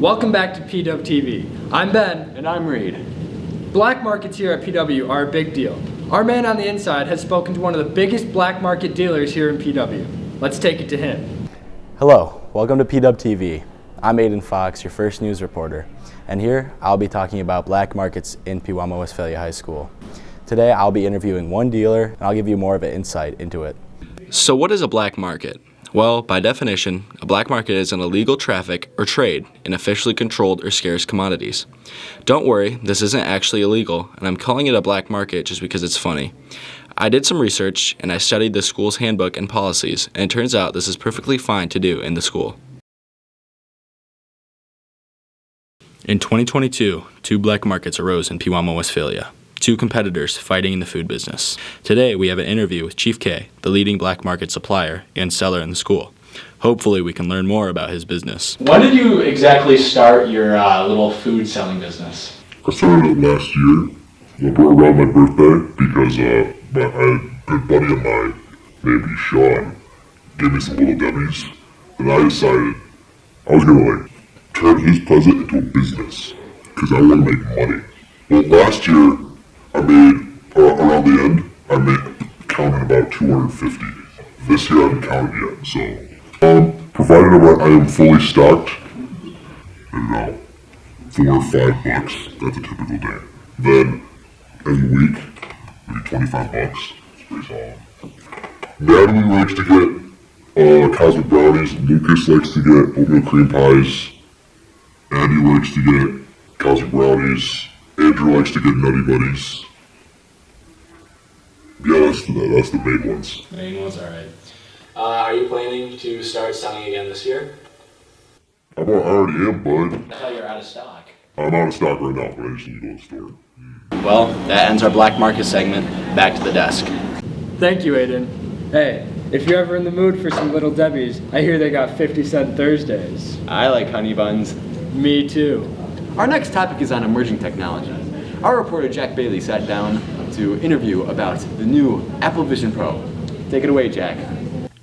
Welcome back to PDubTV. I'm Ben. And I'm Reed. Black markets here at PW are a big deal. Our man on the inside has spoken to one of the biggest black market dealers here in PW. Let's take it to him. Hello, welcome to PDubTV. I'm Ayden Fox, your first news reporter. And here, I'll be talking about black markets in Pewaukee Westphalia High School. Today, I'll be interviewing one dealer, and I'll give you more of an insight into it. So what is a black market? Well, by definition, a black market is an illegal traffic or trade in officially controlled or scarce commodities. Don't worry, this isn't actually illegal, and I'm calling it a black market just because it's funny. I did some research, and I studied the school's handbook and policies, and it turns out this is perfectly fine to do in the school. In 2022, two black markets arose in Pewaukee Westphalia. Two competitors fighting in the food business. Today, we have an interview with Chief K, the leading black market supplier and seller in the school. Hopefully, we can learn more about his business. When did you exactly start your little food selling business? I started it last year, around my birthday, because a good buddy of mine named Sean gave me some Little Debbie's, and I decided I was gonna turn his present into a business, because I want to make money. Well, last year, I made, around the end, counted about 250. This year I haven't counted yet, so, provided I am fully stocked, I don't know, $4 or $5, that's a typical day. Then, every week, maybe $25, it's pretty solid. Natalie likes to get, cosmic brownies, Lucas likes to get oatmeal cream pies, Andy likes to get cosmic brownies, Andrew likes to get Nutty Buddies. Yeah, that's the main ones. Main ones, alright. Are you planning to start selling again this year? I already am, bud. I thought you were out of stock. I'm out of stock right now, but I just need to go to the store. Well, that ends our black market segment. Back to the desk. Thank you, Ayden. Hey, if you're ever in the mood for some Little Debbie's, I hear they got 50-cent Thursdays. I like honey buns. Me too. Our next topic is on emerging technology. Our reporter Jack Bailey sat down to interview about the new Apple Vision Pro. Take it away, Jack.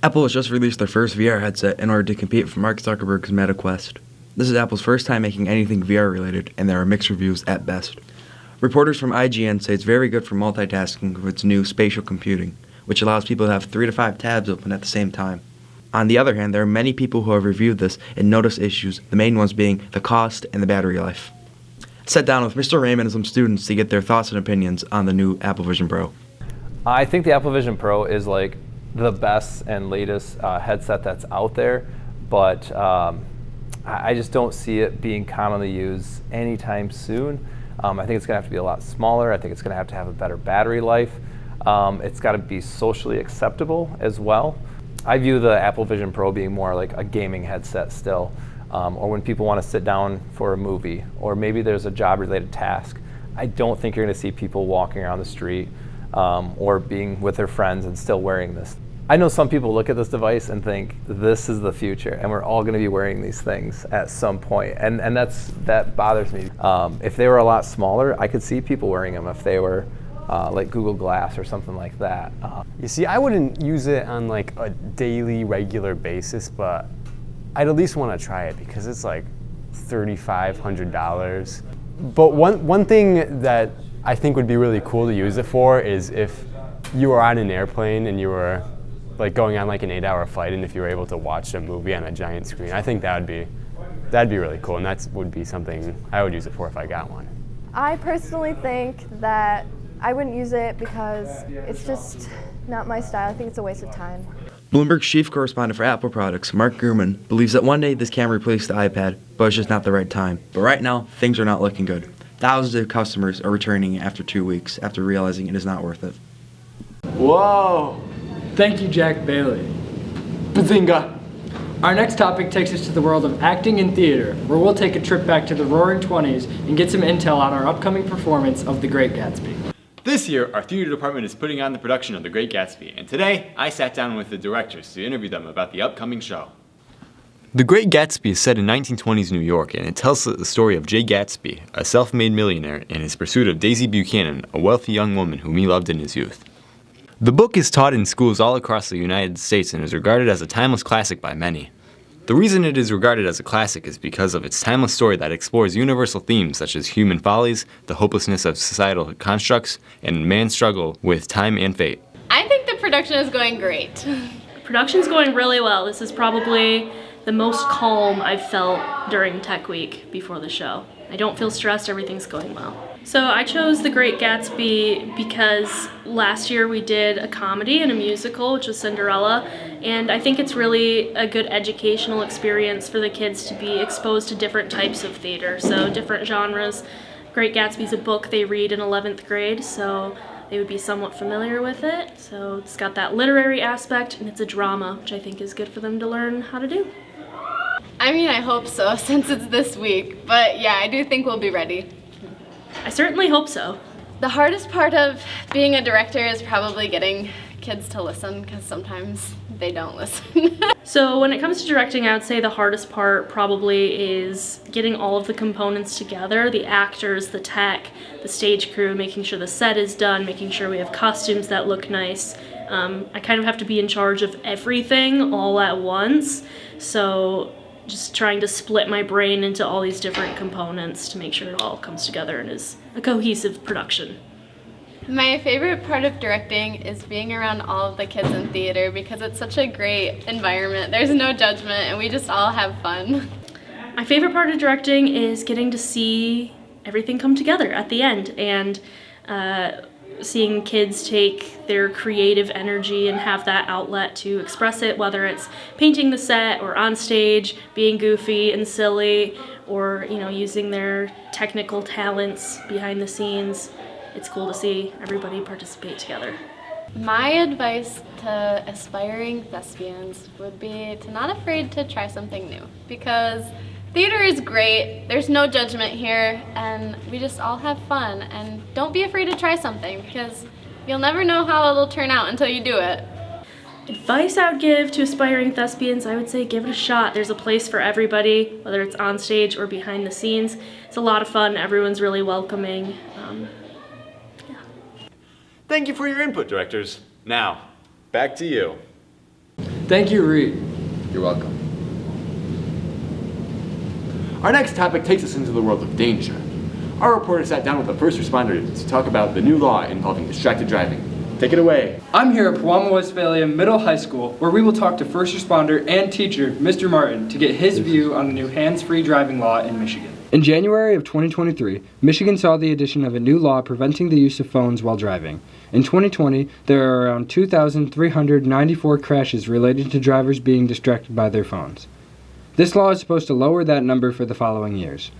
Apple has just released their first VR headset in order to compete for Mark Zuckerberg's Meta Quest. This is Apple's first time making anything VR related, and there are mixed reviews at best. Reporters from IGN say it's very good for multitasking with its new spatial computing, which allows people to have 3 to 5 tabs open at the same time. On the other hand, there are many people who have reviewed this and noticed issues, the main ones being the cost and the battery life. Sat down with Mr. Raymond and some students to get their thoughts and opinions on the new Apple Vision Pro. I think the Apple Vision Pro is like the best and latest headset that's out there, but I just don't see it being commonly used anytime soon. I think it's going to have to be a lot smaller. I think it's going to have a better battery life. It's got to be socially acceptable as well. I view the Apple Vision Pro being more like a gaming headset still. Or when people want to sit down for a movie, or maybe there's a job-related task. I don't think you're going to see people walking around the street or being with their friends and still wearing this. I know some people look at this device and think this is the future, and we're all going to be wearing these things at some point, and that bothers me. If they were a lot smaller, I could see people wearing them if they were like Google Glass or something like that. You see, I wouldn't use it on like a daily, regular basis, but I'd at least want to try it because it's like $3,500. But one thing that I think would be really cool to use it for is if you were on an airplane and you were like going on like an 8-hour flight, and if you were able to watch a movie on a giant screen. I think that'd be really cool, and that would be something I would use it for if I got one. I personally think that I wouldn't use it because it's just not my style. I think it's a waste of time. Bloomberg's chief correspondent for Apple products, Mark Gurman, believes that one day this can replace the iPad, but it's just not the right time. But right now, things are not looking good. Thousands of customers are returning after 2 weeks after realizing it is not worth it. Whoa! Thank you, Jack Bailey. Bazinga! Our next topic takes us to the world of acting and theater, where we'll take a trip back to the Roaring '20s and get some intel on our upcoming performance of The Great Gatsby. This year, our theater department is putting on the production of The Great Gatsby, and today, I sat down with the directors to interview them about the upcoming show. The Great Gatsby is set in 1920s New York, and it tells the story of Jay Gatsby, a self-made millionaire, in his pursuit of Daisy Buchanan, a wealthy young woman whom he loved in his youth. The book is taught in schools all across the United States and is regarded as a timeless classic by many. The reason it is regarded as a classic is because of its timeless story that explores universal themes such as human follies, the hopelessness of societal constructs, and man's struggle with time and fate. I think the production is going great. Production's going really well. This is probably the most calm I've felt during Tech Week before the show. I don't feel stressed, everything's going well. So I chose The Great Gatsby because last year we did a comedy and a musical, which was Cinderella, and I think it's really a good educational experience for the kids to be exposed to different types of theater, so different genres. Great Gatsby's a book they read in 11th grade, so they would be somewhat familiar with it. So it's got that literary aspect, and it's a drama, which I think is good for them to learn how to do. I mean, I hope so, since it's this week, but yeah, I do think we'll be ready. I certainly hope so. The hardest part of being a director is probably getting kids to listen, because sometimes they don't listen. So when it comes to directing, I would say the hardest part probably is getting all of the components together, the actors, the tech, the stage crew, making sure the set is done, making sure we have costumes that look nice. I kind of have to be in charge of everything all at once, so just trying to split my brain into all these different components to make sure it all comes together and is a cohesive production. My favorite part of directing is being around all of the kids in theater because it's such a great environment. There's no judgment and we just all have fun. My favorite part of directing is getting to see everything come together at the end and seeing kids take their creative energy and have that outlet to express it, whether it's painting the set or on stage, being goofy and silly, or using their technical talents behind the scenes. It's cool to see everybody participate together. My advice to aspiring thespians would be to not afraid to try something new, because theater is great, there's no judgment here, and we just all have fun. And don't be afraid to try something, because you'll never know how it'll turn out until you do it. Advice I would give to aspiring thespians, I would say give it a shot. There's a place for everybody, whether it's on stage or behind the scenes. It's a lot of fun, everyone's really welcoming. Thank you for your input, directors. Now, back to you. Thank you, Reed. You're welcome. Our next topic takes us into the world of danger. Our reporter sat down with a first responder to talk about the new law involving distracted driving. Take it away. I'm here at Pewamo Westphalia Middle High School, where we will talk to first responder and teacher, Mr. Martin, to get his view on the new hands-free driving law in Michigan. In January of 2023, Michigan saw the addition of a new law preventing the use of phones while driving. In 2020, there are around 2,394 crashes related to drivers being distracted by their phones. This law is supposed to lower that number for the following years.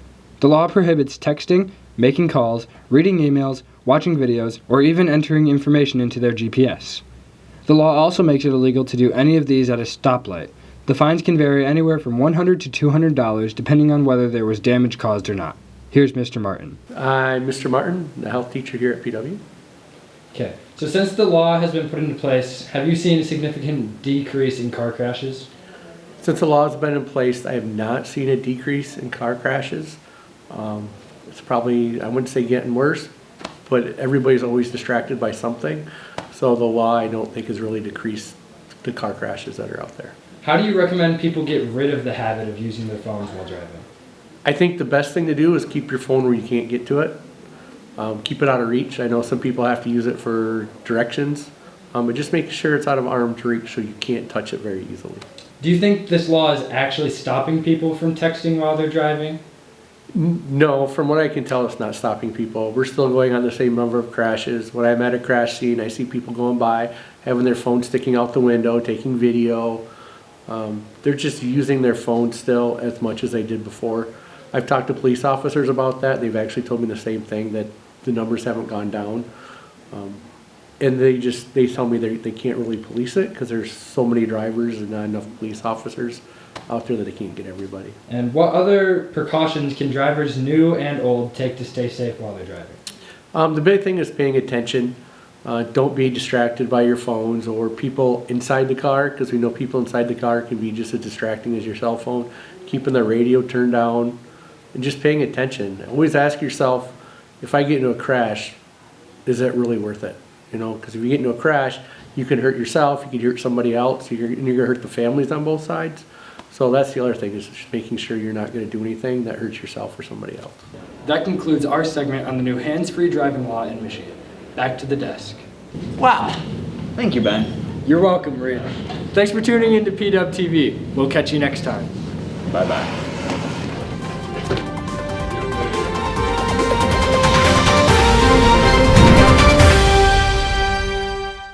The law prohibits texting, making calls, reading emails, watching videos, or even entering information into their GPS. The law also makes it illegal to do any of these at a stoplight. The fines can vary anywhere from $100 to $200 depending on whether there was damage caused or not. Here's Mr. Martin. I'm Mr. Martin, the health teacher here at PW. Okay, so since the law has been put into place, have you seen a significant decrease in car crashes? Since the law has been in place, I have not seen a decrease in car crashes. It's probably, I wouldn't say getting worse, but everybody's always distracted by something. So the law, I don't think, has really decreased the car crashes that are out there. How do you recommend people get rid of the habit of using their phones while driving? I think the best thing to do is keep your phone where you can't get to it. Keep it out of reach. I know some people have to use it for directions, but just make sure it's out of arm's reach so you can't touch it very easily. Do you think this law is actually stopping people from texting while they're driving? No, from what I can tell, it's not stopping people. We're still going on the same number of crashes. When I'm at a crash scene, I see people going by, having their phone sticking out the window, taking video. They're just using their phone still as much as they did before. I've talked to police officers about that. They've actually told me the same thing, that the numbers haven't gone down. And they tell me they can't really police it because there's so many drivers and not enough police officers out there that they can't get everybody. And what other precautions can drivers new and old take to stay safe while they're driving? The big thing is paying attention. Don't be distracted by your phones or people inside the car, because we know people inside the car can be just as distracting as your cell phone. Keeping the radio turned down and just paying attention. Always ask yourself, if I get into a crash, is that really worth it? Because if you get into a crash, you can hurt yourself, you can hurt somebody else, and you're going to hurt the families on both sides. So that's the other thing, is just making sure you're not going to do anything that hurts yourself or somebody else. That concludes our segment on the new hands-free driving law in Michigan. Back to the desk. Wow. Thank you, Ben. You're welcome, Reed. Thanks for tuning in to PDubTV. We'll catch you next time. Bye-bye.